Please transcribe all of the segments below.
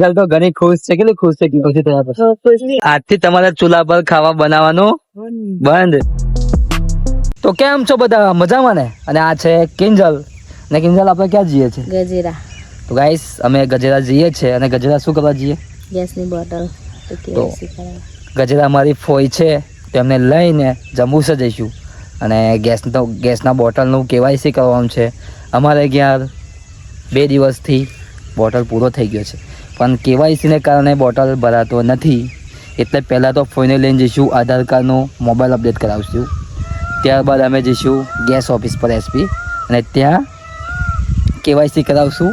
ચાલ તો ઘણી ખુશ છે, કેટલી ખુશ છે ખુશી થયા પછી આજથી તમારા ચૂલા પર ખાવા બનાવવાનું બંધ. તો કેમ છો બધા, મજામાં ને? અને આ છે કિંજલ, ને કિંજલ આપણે ક્યાં જઈએ છે? ગજેરા. તો ગાઈસ અમે ગજેરા જઈએ છે, અને ગજેરા શું કરવા જઈએ? ગેસની બોટલ તો ગજેરા અમારી ફોઈ છે, તેમને લઈને જંબુસર જઈશું, અને ગેસના બોટલનું કેવાયસી કરવાનું છે. અમારે ત્યાં 2 દિવસથી બોટલ પૂરો થઈ ગયો છે, પણ કેવાયસીને કારણે બોટલ ભરાતો નથી. એટલે પહેલાં તો ફોઈને લઈને જઈશું, આધાર કાર્ડનો મોબાઈલ અપડેટ કરાવશું. ત્યારબાદ અમે જઈશું ગેસ ઓફિસ પર એસપી, અને ત્યાં કેવાયસી કરાવશું.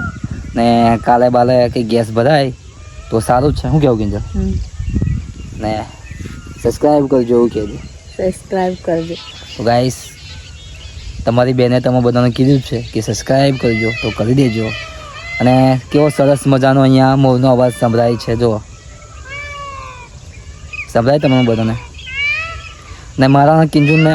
ને કાલે બાલે કંઈ ગેસ ભરાય તો સારું જ છે. શું કહેવું કિંજલ? ને સબસ્ક્રાઈબ કરજો, એવું કહેજો. સબસ્ક્રાઇબ કરજો. તો ગાઈસ તમારી બેને તમે બધાને કીધું છે કે સબસ્ક્રાઈબ કરજો, તો કરી દેજો. અને કેવો સરસ મજાનો અહીંયા મોરનો અવાજ સંભળાય છે, જો સંભળાય તમને બધાને? ને મારા કિંજુને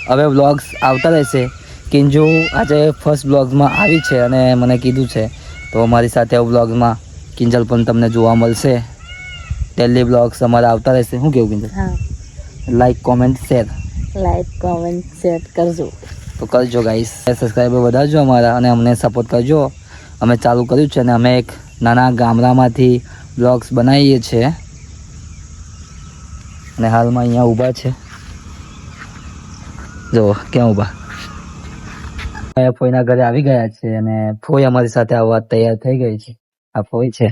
હવે વ્લોગ્સ આવતા રહેશે. કિંજુ આજે ફર્સ્ટ વ્લોગ્સમાં આવી છે, અને મને કીધું છે, તો મારી સાથે વ્લોગ્સમાં કિંજલ પણ તમને જોવા મળશે. ડેલી વ્લોગ્સ અમારા આવતા રહેશે. શું કેવું કિંજલ? હા. Like, comment, share. Like, comment, share કરજો. તો કરજો ગાઈસ, સબસ્ક્રાઈબર વધારજો અમારા, અને અમને સપોર્ટ કરજો. અમે ચાલુ કર્યું છે, અને અમે એક નાના ગામડામાંથી વ્લોગ્સ બનાવીએ છીએ, અને હાલમાં અહીંયા ઊભા છે. જો ક્યાં ઊભા? ફોઈના ઘરે આવી ગયા છે, અને ફોઈ અમારી સાથે આવવા તૈયાર થઈ ગઈ છે. આ ફોઈ છે,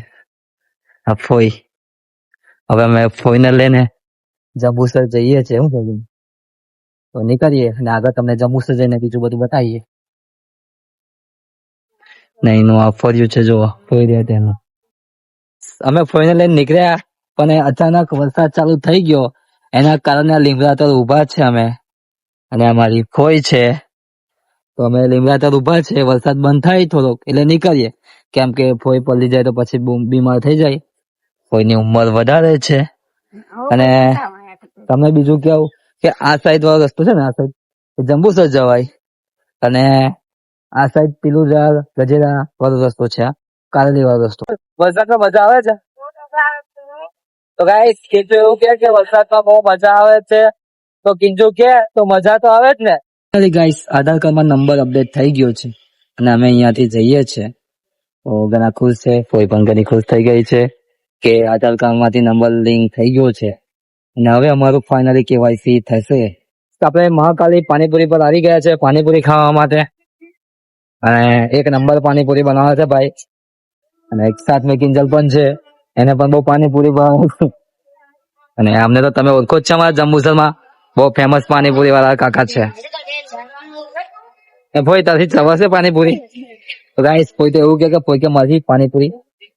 આ ફોઈ. હવે અમે ફોઈને લઈને જંબુસર જઈએ છીએ. શું કહ્યું? તો નીકળીએ, અને આગળ તમને જંબુસર જઈને બીજું બધું બતાવીએ. નહીં, એનું આ ફર્યું છે, જો ફોઈ રહ્યા તેનું. અમે ફોઈને લઈને નીકળ્યા, પણ અચાનક વરસાદ ચાલુ થઈ ગયો. એના કારણે લીમડા તર ઊભા છે અમે, અને અમારી ફોઈ છે. તો અમે લીમડા તર ઊભા છે, વરસાદ બંધ થાય થોડોક એટલે નીકળીએ, કેમ કે ફોઈ પલળી જાય તો પછી બીમાર થઈ જાય. ફોઈની ઉંમર વધારે છે. અને તમે બીજું કેવું કે આ સાઈડ વાળો રસ્તો છે ને, આ સાઈડ જંબુસર જવાય, અને આ સાઈડ પેલું ગજેરા વાળો રસ્તો છે, કારેલી વાળો રસ્તો. વરસાદમાં મજા આવે છે. તો ગાઈસ કિંજુ એવું કે વરસાદમાં બહુ મજા આવે છે, તો કિંજુ કે તો મજા તો આવે જ ને. ગાઈસ આધાર કાર્ડમાં નંબર અપડેટ થઈ ગયો છે, અને અમે અહીંયાથી જઈએ છીએ. તો ઘણા ખુશ છે, કોઈ પણ ઘણી ખુશ થઈ ગઈ છે કે આધાર કાર્ડમાંથી નંબર લિંક થઈ ગયો છે, અને હવે અમારું ફાઇનલી કેવાયસી થશે. આપણે મહાકાલી પાણીપુરી પર આવી ગયા છે પાણીપુરી ખાવા માટે, અને એક નંબર પાણીપુરી બનાવે છે ભાઈ, અને એક સાથ મેં કિંજલ પણ છે, એને પણ બહુ પાણીપુરી બનાવે. અને અમને તો તમે ઓળખો જ છે, અમારા જંબુસરમાં બહુ ફેમસ પાણીપુરી વાળા કાકા છે. ભાઈ તારી ચવાશે પાણીપુરી? તો ગાઈસ કોઈ તો એવું કે કોઈ કે મારી પાણીપુરી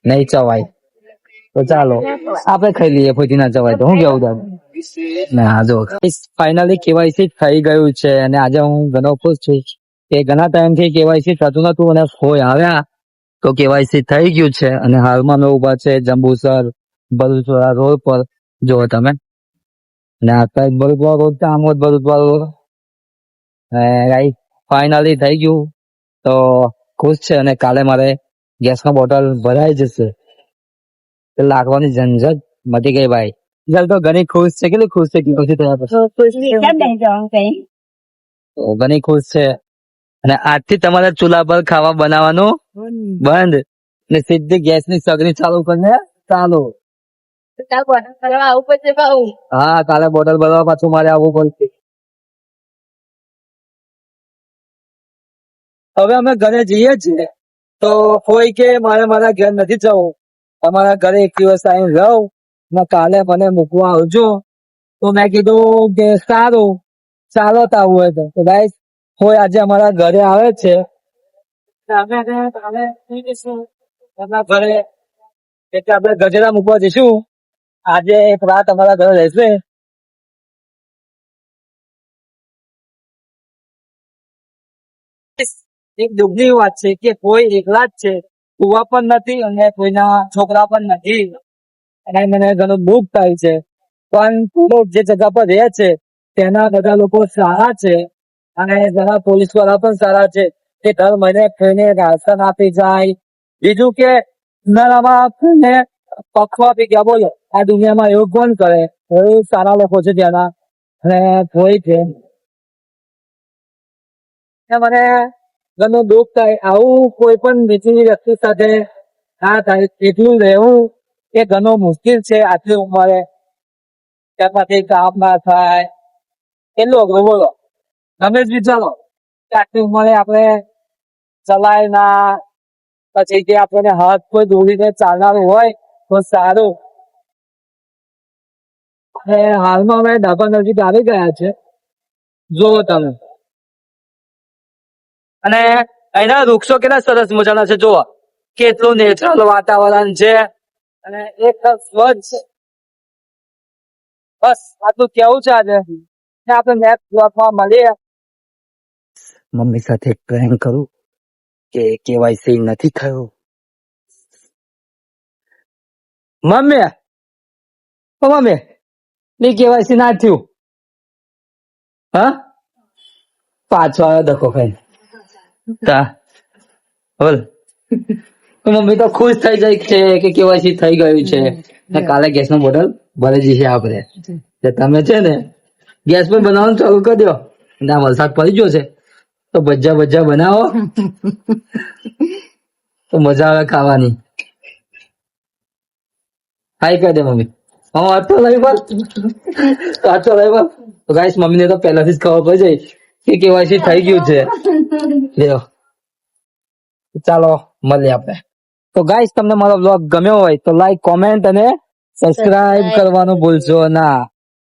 નહીં ચવાય, તો ચાલો આપણે ખાઈ લઈએ. કોઈ ના ચવાય તો હું કેવું તારું? ના જો ફાઇનલી કેવાયસી થઈ ગયું છે, અને આજે હું ઘણો ખુશ છું કે ઘણા ટાઈમથી કેવાયસી થતું નતું, અને ફોઈ આવ્યા તો કેવાયસી થઈ ગયું છે. અને હાલમાં અમે ઉભા છે જંબુસર ભરૂચવાળા રોડ પર, જો તમે. અને આ સાઈડ ભરૂચવાળો રોડ છે, આમ ભરૂચવાળો રોડ. ફાઇનલી થઈ ગયું, તો ખુશ છે. અને કાલે મારે ગેસનો બોટલ ભરાઈ જશે, લાગવાની ઝંઝટ મટી ગઈ ભાઈ. ચાલ તો ઘણી ખુશ છે, કેટલી ખુશ છે ખુશી થયા પછી? તો ઘણી ખુશ છે, અને આજથી તમારા ચૂલા પર ખાવા બનાવવાનું બંધ, ને સીધી ગેસની સગડી ચાલુ કરીને ચાલુ. હા, કાલે બોટલ ભરવા પાછું મારે આવવું પડશે. હવે અમે ઘરે જઈએ છીએ, તો કોઈ કે મારે મારા ઘર નથી જવું, તમારા ઘરે એક દિવસ આવીને રહું ને કાલે મને મૂકવા આવજો. તો મેં કીધું કે સારું, ચાલો તો આવું હોય તો ગાઈસ કોઈ આજે અમારા ઘરે આવે છે, અમે કાલે એમના ઘરે એટલે આપણે ગજેરા મૂકવા જઈશું. આજે એક રાત અમારા ઘરે રહેશે. એક દુઃખની વાત છે કે કોઈ એકલા જ છે, કુવા પણ નથી અને કોઈના છોકરા પણ નથી, અને મને ઘણું દુઃખ થાય છે. પણ જે જગ્યા પર રહે છે તેના બધા લોકો સારા છે, અને ઘણા પોલીસ વાળા પણ સારા છે, કે દર મહિને ખાઈને રાશન આપી જાય. બીજું કે ઉનાળામાં પખવા પી ગયા બોલો. આ દુનિયામાં એવું કોણ કરે? બહુ સારા લોકો છે ત્યાંના, અને કોઈ છે એ મને ઘણું દુઃખ થાય. આવું કોઈ પણ નીચી વ્યક્તિ સાથે ના થાય. એટલું રહેવું એ ઘણું મુશ્કેલ છે આટલી ઉંમરે. તેમાંથી કામ ના થાય એટલું અઘરું બોલો. તમે જ વિચારો કે આટલી ઉંમરે આપણે ચલાય ના, પછી જે આપણને હાથ કોઈ દોડીને ચાલનારું હોય તો સારું. અને હાલમાં અમે ડાબા નજીક આવી ગયા છે, જોવો તમે. અને અહીંના વૃક્ષો કેટલા સરસ મજાના છે, જુઓ કેટલું નેચરલ વાતાવરણ છે, અને એક સ્વચ્છ. બસ આટલું કેવું છે આજે. ને આપણે નેક્સ્ટ બ્લોગમાં મળીએ. મમ્મી સાથે પ્રેન્ક કરું કે કેવાયસી નથી થયું. મમ્મી, ઓ મમ્મી, ની કેવાયસી ના થયું. હા, પાછો આવ્યો ધક્કો ખાઈ. તા બોલ. તો મમ્મી તો ખુશ થઈ જાય છે કે કેવાયસી થઈ ગયું છે, ને કાલે ગેસ નું બોટલ ભરી જશે આપણે. એટલે તમે છે ને ગેસ પર બનાવવાનું ચાલુ કરી દો. ના વરસાદ પડી ગયો છે તો ભજીયા ભજીયા બનાવો તો મજા આવે ખાવાની. હાઈ કહી દે મમ્મી. હા વાત તો લઈ બસ, વાત તો લઈ બસ. તો ગાઈસ મમ્મીને તો પહેલાથી જ ખબર પડી જાય કે કેવાયસી થઈ ગયું છે. લ્યો ચાલો મળીએ આપણે. તો ગાઈસ તમને મારો બ્લોગ ગમ્યો હોય તો લાઈક, કોમેન્ટ અને સબસ્ક્રાઇબ કરવાનું ભૂલશો ના.